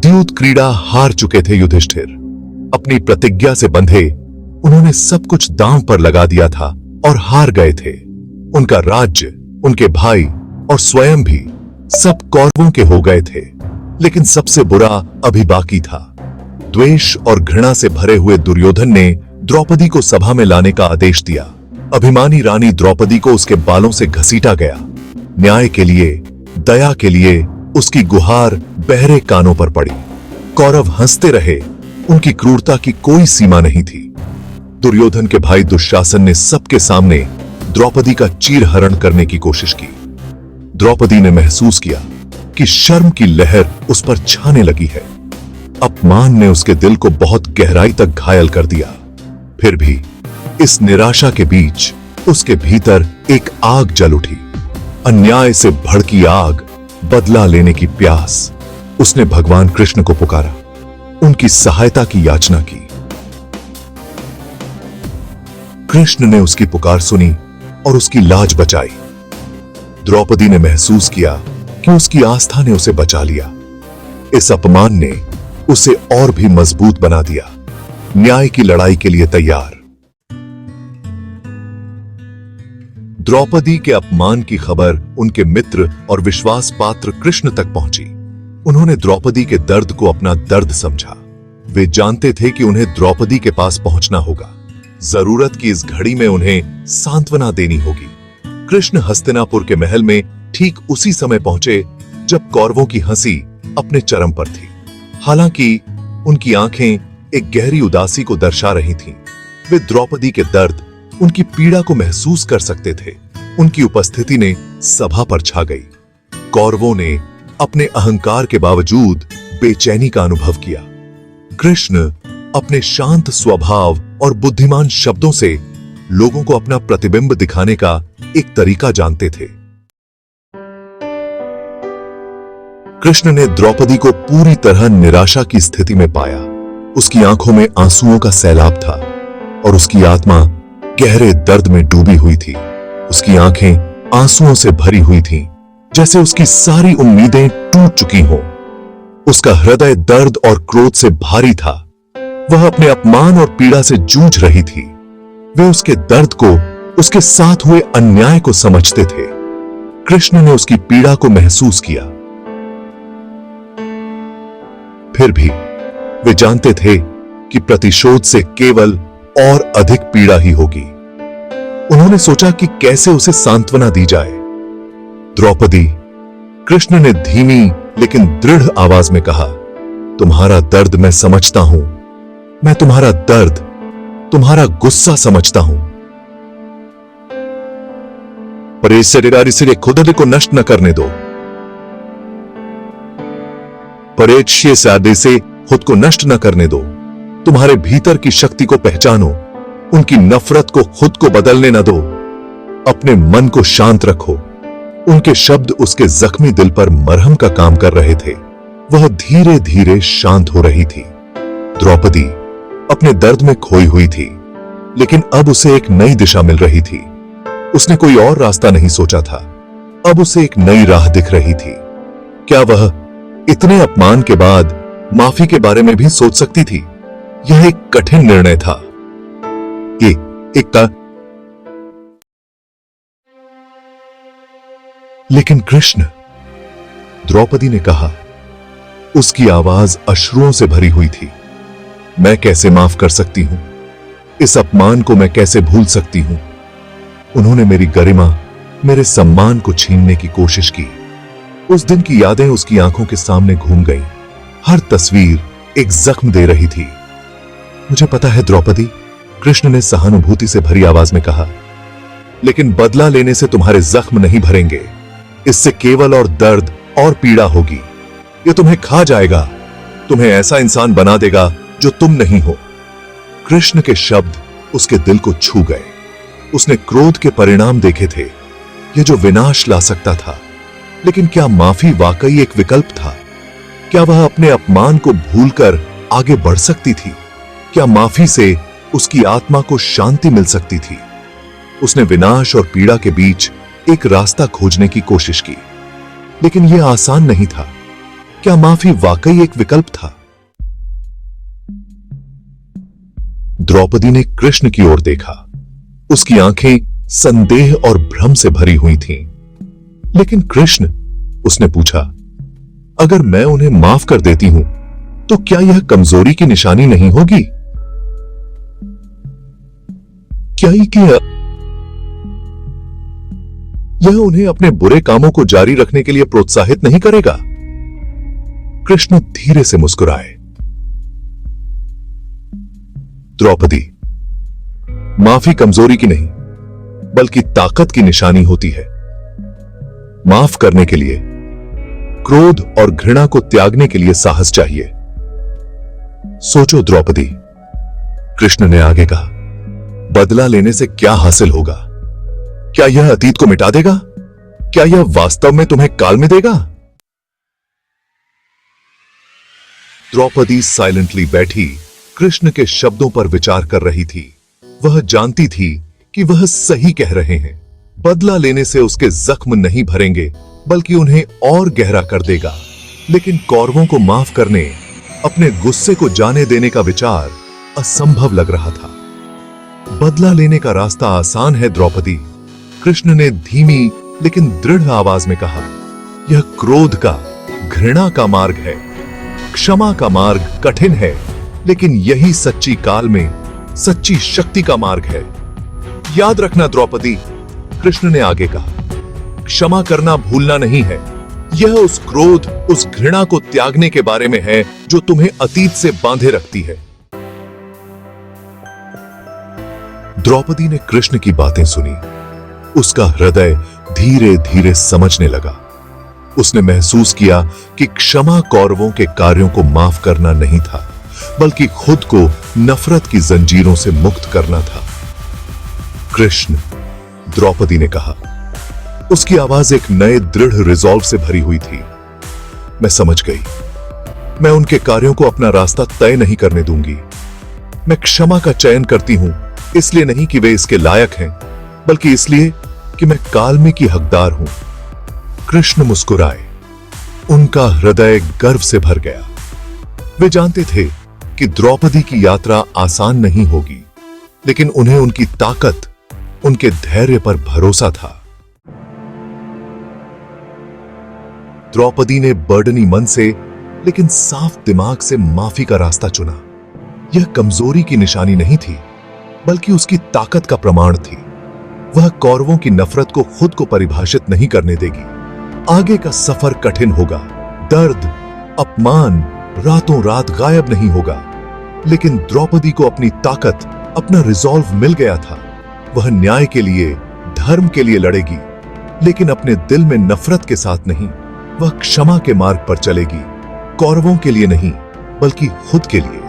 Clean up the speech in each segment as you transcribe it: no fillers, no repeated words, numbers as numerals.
द्यूत क्रीड़ा हार चुके थे युधिष्ठिर। अपनी प्रतिज्ञा से बंधे उन्होंने सब कुछ दांव पर लगा दिया था और हार गए थे। उनका राज्य, उनके भाई और स्वयं भी सब कौरवों के हो गए थे। लेकिन सबसे बुरा अभी बाकी था। द्वेष और घृणा से भरे हुए दुर्योधन ने द्रौपदी को सभा में लाने का आदेश दिया। अभिमानी रानी द्रौपदी को उसके बालों से घसीटा गया। न्याय के लिए, दया के लिए उसकी गुहार बहरे कानों पर पड़ी। कौरव हंसते रहे, उनकी क्रूरता की कोई सीमा नहीं थी। दुर्योधन के भाई दुशासन ने सबके सामने द्रौपदी का चीरहरण करने की कोशिश की। द्रौपदी ने महसूस किया कि शर्म की लहर उस पर छाने लगी है। अपमान ने उसके दिल को बहुत गहराई तक घायल कर दिया। फिर भी इस निराशा के बीच उसके भीतर एक आग जल उठी। अन्याय से भड़की आग, बदला लेने की प्यास। उसने भगवान कृष्ण को पुकारा, उनकी सहायता की याचना की। कृष्ण ने उसकी पुकार सुनी और उसकी लाज बचाई। द्रौपदी ने महसूस किया कि उसकी आस्था ने उसे बचा लिया। इस अपमान ने उसे और भी मजबूत बना दिया, न्याय की लड़ाई के लिए तैयार। द्रौपदी के अपमान की खबर उनके मित्र और विश्वास पात्र कृष्ण तक पहुंची। उन्होंने द्रौपदी के दर्द को अपना दर्द समझा। वे जानते थे कि उन्हें द्रौपदी के पास पहुंचना होगा। जरूरत की इस घड़ी में उन्हें सांत्वना देनी होगी। कृष्ण हस्तिनापुर के महल में ठीक उसी समय पहुंचे जब कौरवों की हंसी अपने चरम पर थी। हालांकि उनकी आंखें एक गहरी उदासी को दर्शा रही थीं। वे द्रौपदी के दर्द, उनकी पीड़ा को महसूस कर सकते थे। उनकी उपस्थिति ने सभा पर छा गई। कौरवों ने अपने अहंकार के बावजूद बेचैनी का अनुभव किया। कृष्ण अपने शांत स्वभाव और बुद्धिमान शब्दों से लोगों को अपना प्रतिबिंब दिखाने का एक तरीका जानते थे। कृष्ण ने द्रौपदी को पूरी तरह निराशा की स्थिति में पाया। उसकी आंखों में आंसुओं का सैलाब था और उसकी आत्मा गहरे दर्द में डूबी हुई थी। उसकी आंखें आंसुओं से भरी हुई थीं, जैसे उसकी सारी उम्मीदें टूट चुकी हों। उसका हृदय दर्द और क्रोध से भारी था। वह अपने अपमान और पीड़ा से जूझ रही थी। वे उसके दर्द को, उसके साथ हुए अन्याय को समझते थे। कृष्ण ने उसकी पीड़ा को महसूस किया। फिर भी वे जानते थे कि प्रतिशोध से केवल और अधिक पीड़ा ही होगी। उन्होंने सोचा कि कैसे उसे सांत्वना दी जाए। द्रौपदी, कृष्ण ने धीमी लेकिन दृढ़ आवाज में कहा, तुम्हारा दर्द मैं समझता हूं। मैं तुम्हारा दर्द, तुम्हारा गुस्सा समझता हूं। पर इस शरीर खुद को नष्ट न करने दो। परेक्ष्य सादे से खुद को नष्ट न करने दो। तुम्हारे भीतर की शक्ति को पहचानो। उनकी नफरत को खुद को बदलने न दो। अपने मन को शांत रखो। उनके शब्द उसके जख्मी दिल पर मरहम का काम कर रहे थे। वह धीरे धीरे शांत हो रही थी। द्रौपदी अपने दर्द में खोई हुई थी, लेकिन अब उसे एक नई दिशा मिल रही थी। उसने कोई और रास्ता नहीं सोचा था। अब उसे एक नई राह दिख रही थी। क्या वह इतने अपमान के बाद माफी के बारे में भी सोच सकती थी? यह एक कठिन निर्णय था। लेकिन कृष्ण, द्रौपदी ने कहा। उसकी आवाज अश्रुओं से भरी हुई थी। मैं कैसे माफ कर सकती हूं? इस अपमान को मैं कैसे भूल सकती हूं? उन्होंने मेरी गरिमा, मेरे सम्मान को छीनने की कोशिश की। उस दिन की यादें उसकी आंखों के सामने घूम गईं। हर तस्वीर एक जख्म दे रही थी। मुझे पता है द्रौपदी, कृष्ण ने सहानुभूति से भरी आवाज में कहा, लेकिन बदला लेने से तुम्हारे जख्म नहीं भरेंगे। इससे केवल और दर्द और पीड़ा होगी। यह तुम्हें खा जाएगा, तुम्हें ऐसा इंसान बना देगा जो तुम नहीं हो। कृष्ण के शब्द उसके दिल को छू गए। उसने क्रोध के परिणाम देखे थे, यह जो विनाश ला सकता था। लेकिन क्या माफी वाकई एक विकल्प था? क्या वह अपने अपमान को भूलकर आगे बढ़ सकती थी? क्या माफी से उसकी आत्मा को शांति मिल सकती थी? उसने विनाश और पीड़ा के बीच एक रास्ता खोजने की कोशिश की, लेकिन यह आसान नहीं था। क्या माफी वाकई एक विकल्प था? द्रौपदी ने कृष्ण की ओर देखा। उसकी आंखें संदेह और भ्रम से भरी हुई थीं। लेकिन कृष्ण, उसने पूछा, अगर मैं उन्हें माफ कर देती हूं तो क्या यह कमजोरी की निशानी नहीं होगी? क्या यह उन्हें अपने बुरे कामों को जारी रखने के लिए प्रोत्साहित नहीं करेगा? कृष्ण धीरे से मुस्कुराए। द्रौपदी, माफी कमजोरी की नहीं बल्कि ताकत की निशानी होती है। माफ करने के लिए क्रोध और घृणा को त्यागने के लिए साहस चाहिए। सोचो द्रौपदी, कृष्ण ने आगे कहा, बदला लेने से क्या हासिल होगा? क्या यह अतीत को मिटा देगा? क्या यह वास्तव में तुम्हें काल में देगा? द्रौपदी साइलेंटली बैठी कृष्ण के शब्दों पर विचार कर रही थी। वह जानती थी कि वह सही कह रहे हैं। बदला लेने से उसके जख्म नहीं भरेंगे बल्कि उन्हें और गहरा कर देगा। लेकिन कौरवों को माफ करने, अपने गुस्से को जाने देने का विचार असंभव लग रहा था। बदला लेने का रास्ता आसान है द्रौपदी, कृष्ण ने धीमी लेकिन दृढ़ आवाज में कहा। यह क्रोध का, घृणा का मार्ग है। क्षमा का मार्ग कठिन है, लेकिन यही सच्ची काल में सच्ची शक्ति का मार्ग है। याद रखना द्रौपदी, कृष्ण ने आगे कहा, क्षमा करना भूलना नहीं है। यह उस क्रोध, उस घृणा को त्यागने के बारे में है जो तुम्हें अतीत से बांधे रखती है। द्रौपदी ने कृष्ण की बातें सुनी। उसका हृदय धीरे धीरे समझने लगा। उसने महसूस किया कि क्षमा कौरवों के कार्यों को माफ करना नहीं था, बल्कि खुद को नफरत की जंजीरों से मुक्त करना था। कृष्ण, द्रौपदी ने कहा। उसकी आवाज एक नए दृढ़ रिजॉल्व से भरी हुई थी। मैं समझ गई। मैं उनके कार्यों को अपना रास्ता तय नहीं करने दूंगी। मैं क्षमा का चयन करती हूं, इसलिए नहीं कि वे इसके लायक हैं, बल्कि इसलिए कि मैं काल में की हकदार हूं। कृष्ण मुस्कुराए। उनका हृदय गर्व से भर गया। वे जानते थे कि द्रौपदी की यात्रा आसान नहीं होगी, लेकिन उन्हें उनकी ताकत, उनके धैर्य पर भरोसा था। द्रौपदी ने बर्डनी मन से लेकिन साफ दिमाग से माफी का रास्ता चुना। यह कमजोरी की निशानी नहीं थी, बल्कि उसकी ताकत का प्रमाण थी। वह कौरवों की नफरत को खुद को परिभाषित नहीं करने देगी। आगे का सफर कठिन होगा। दर्द, अपमान रातों रात गायब नहीं होगा, लेकिन द्रौपदी को अपनी ताकत, अपना रिजॉल्व मिल गया था। वह न्याय के लिए, धर्म के लिए लड़ेगी, लेकिन अपने दिल में नफरत के साथ नहीं। वह क्षमा के मार्ग पर चलेगी, कौरवों के लिए नहीं बल्कि खुद के लिए,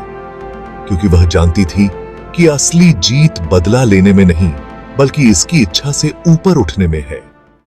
क्योंकि वह जानती थी कि असली जीत बदला लेने में नहीं बल्कि इसकी इच्छा से ऊपर उठने में है।